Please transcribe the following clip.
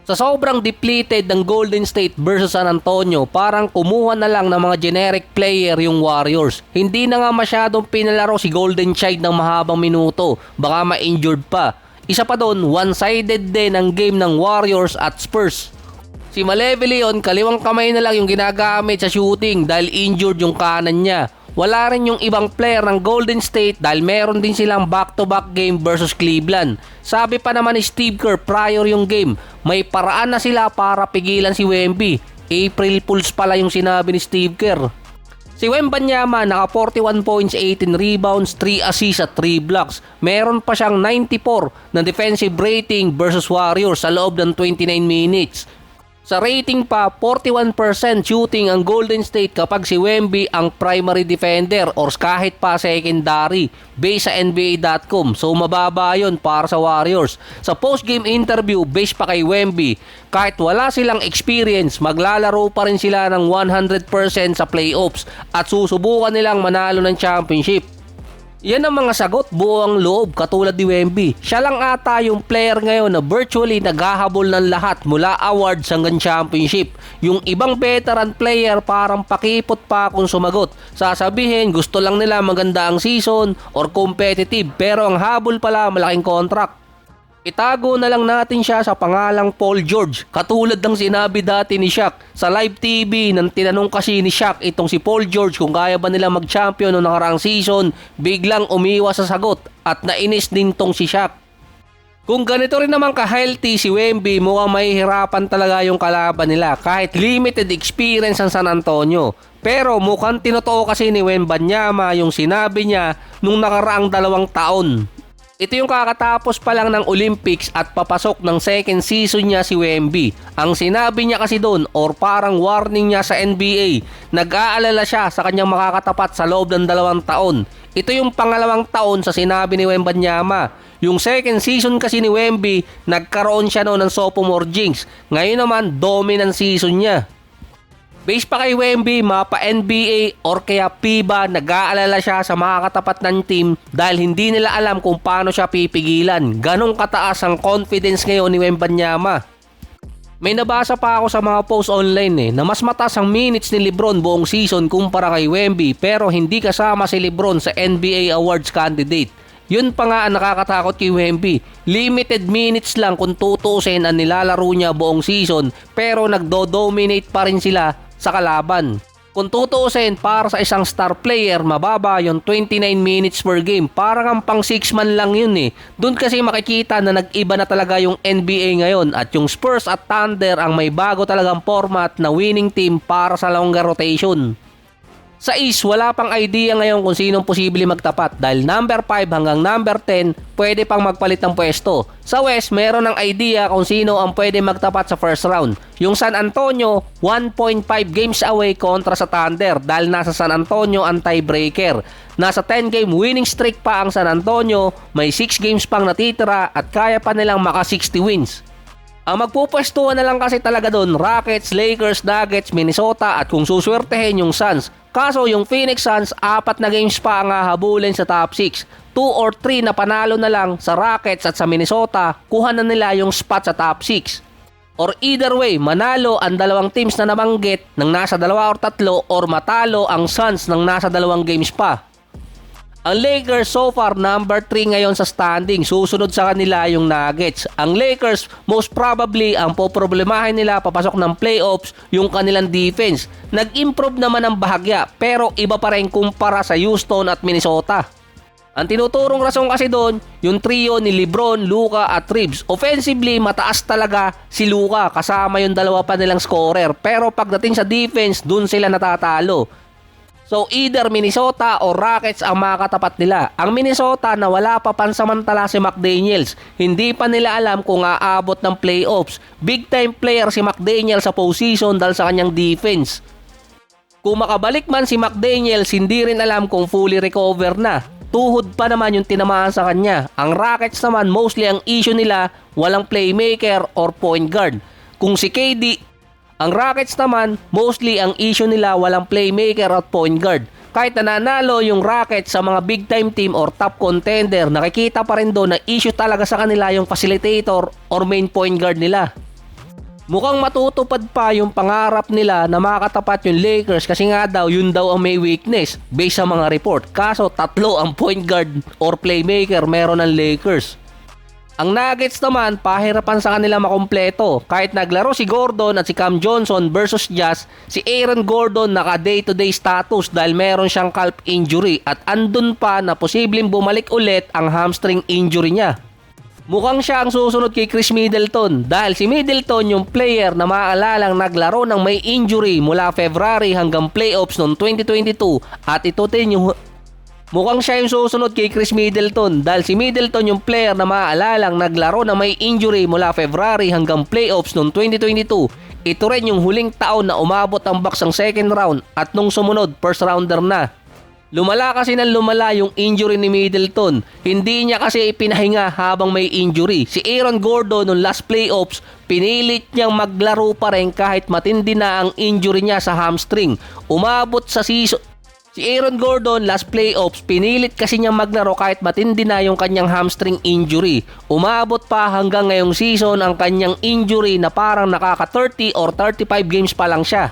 Sa sobrang depleted ng Golden State versus San Antonio, parang kumuha na lang ng mga generic player yung Warriors. Hindi na nga masyadong pinalaro si Golden Child ng mahabang minuto, baka ma-injured pa. Isa pa doon, one-sided din ang game ng Warriors at Spurs. Si Maleve Leon, kaliwang kamay na lang yung ginagamit sa shooting dahil injured yung kanan niya. Wala rin yung ibang player ng Golden State dahil meron din silang back-to-back game versus Cleveland. Sabi pa naman ni Steve Kerr prior yung game, may paraan na sila para pigilan si Wemby. April Fools pala yung sinabi ni Steve Kerr. Si Wembanyama naka 41 points, 18 rebounds, 3 assists at 3 blocks. Meron pa siyang 94 na defensive rating versus Warriors sa loob ng 29 minutes. Sa rating pa, 41% shooting ang Golden State kapag si Wemby ang primary defender or kahit pa secondary based sa NBA.com. So mababa yun para sa Warriors. Sa post-game interview based pa kay Wemby, kahit wala silang experience, maglalaro pa rin sila ng 100% sa playoffs at susubukan nilang manalo ng championship. Yan ang mga sagot, buo ang loob katulad ni Wemby. Siya lang ata yung player ngayon na virtually naghahabol ng lahat mula awards hanggang championship. Yung ibang veteran player parang pakipot pa kung sumagot. Sasabihin gusto lang nila maganda ang season or competitive pero ang habol pala malaking contract. Itago na lang natin siya sa pangalang Paul George. Katulad ng sinabi dati ni Shaq sa live TV nang tinanong kasi ni Shaq itong si Paul George kung kaya ba nila mag-champion noong nakaraang season, biglang umiwas sa sagot at nainis din tong si Shaq. Kung ganito rin naman ka-healthy si Wemby, mukhang mahihirapan talaga yung kalaban nila kahit limited experience ang San Antonio. Pero mukhang tinotoo kasi ni Wembanyama yung sinabi niya nung nakaraang 2 taon. Ito yung kakatapos pa lang ng Olympics at papasok ng second season niya si Wemby. Ang sinabi niya kasi doon or parang warning niya sa NBA, nag-aalala siya sa kanyang makakatapat sa loob ng 2 taon. Ito yung pangalawang taon sa sinabi ni Wembanyama. Yung second season kasi ni Wemby, nagkaroon siya noon ng sophomore jinx. Ngayon naman, dominant season niya. Base pa kay Wemby, mapa NBA or kaya FIBA, nag-aalala siya sa makakatapat ng team dahil hindi nila alam kung paano siya pipigilan. Ganong kataas ang confidence ngayon ni Wembanyama. May nabasa pa ako sa mga post online na mas mataas ang minutes ni LeBron buong season kumpara kay Wemby pero hindi kasama si LeBron sa NBA Awards candidate. Yun pa nga ang nakakatakot kay Wemby. Limited minutes lang kung tutuusin ang nilalaro niya buong season pero nagdo-dominate pa rin sila sa kalaban. Kung tutuusin, para sa isang star player, mababa yung 29 minutes per game. Parang ang pang 6 man lang yun Doon kasi makikita na nag-iba na talaga yung NBA ngayon at yung Spurs at Thunder ang may bago talagang format na winning team para sa longer rotation. Sa East, wala pang idea ngayon kung sinong posible magtapat dahil number 5 hanggang number 10 pwede pang magpalit ng pwesto. Sa West, meron ng idea kung sino ang pwede magtapat sa first round. Yung San Antonio, 1.5 games away kontra sa Thunder dahil nasa San Antonio ang tiebreaker. Nasa 10-game winning streak pa ang San Antonio, may 6 games pang natitira at kaya pa nilang maka 60 wins. Ang magpupwestuhan na lang kasi talaga doon, Rockets, Lakers, Nuggets, Minnesota at kung suswertehin yung Suns. Kaso yung Phoenix Suns, 4 na games pa ang hahabulin sa top 6. 2 or 3 na panalo na lang sa Rockets at sa Minnesota, kuha na nila yung spot sa top 6. Or either way, manalo ang 2 teams na nabanggit ng nasa 2 or 3 or matalo ang Suns ng nasa 2 games pa. Ang Lakers so far number 3 ngayon sa standing, susunod sa kanila yung Nuggets. Ang Lakers most probably ang poproblemahin nila papasok ng playoffs yung kanilang defense. Nag-improve naman ang bahagya pero iba pa rin kumpara sa Houston at Minnesota. Ang tinuturong rason kasi doon, yung trio ni LeBron, Luka at Reeves. Offensively, mataas talaga si Luka kasama yung 2 pa nilang scorer pero pagdating sa defense, dun sila natatalo. So either Minnesota o Rockets ang makakatapat nila. Ang Minnesota na wala pa pansamantala si McDaniels. Hindi pa nila alam kung aabot ng playoffs. Big time player si McDaniels sa postseason dahil sa kanyang defense. Kung makabalik man si McDaniels, hindi rin alam kung fully recover na. Tuhod pa naman yung tinamaan sa kanya. Ang Rockets naman mostly ang issue nila walang playmaker or point guard. Kung si KD, ang Rockets naman, mostly ang issue nila walang playmaker at point guard. Kahit nanalo yung Rockets sa mga big time team or top contender, nakikita pa rin doon na issue talaga sa kanila yung facilitator or main point guard nila. Mukhang matutupad pa yung pangarap nila na makatapat yung Lakers kasi nga daw yun daw ang may weakness based sa mga report. Kaso tatlo ang point guard or playmaker meron ng Lakers. Ang Nuggets naman, pahirapan sa kanila makumpleto. Kahit naglaro si Gordon at si Cam Johnson versus Jazz, si Aaron Gordon naka day-to-day status dahil meron siyang calf injury at andun pa na posibleng bumalik ulit ang hamstring injury niya. Mukhang siya ang susunod kay Chris Middleton dahil si Middleton yung player na maalalang naglaro ng may injury mula February hanggang playoffs noong 2022 at ito din yung mukhang siya yung susunod kay Chris Middleton dahil si Middleton yung player na maalalang naglaro ng may injury mula February hanggang playoffs noong 2022. Ito rin yung huling taon na umabot ang Bucks ang second round at nung sumunod first rounder na. Lumala kasi ng lumala yung injury ni Middleton. Hindi niya kasi ipinahinga habang may injury. Si Aaron Gordon noong last playoffs, pinilit niyang maglaro pa rin kahit matindi na ang injury niya sa hamstring. Umabot sa season. Si Aaron Gordon last playoffs, pinilit kasi niyang maglaro kahit matindi na yung kanyang hamstring injury. Umabot pa hanggang ngayong season ang kanyang injury na parang nakaka 30 or 35 games pa lang siya.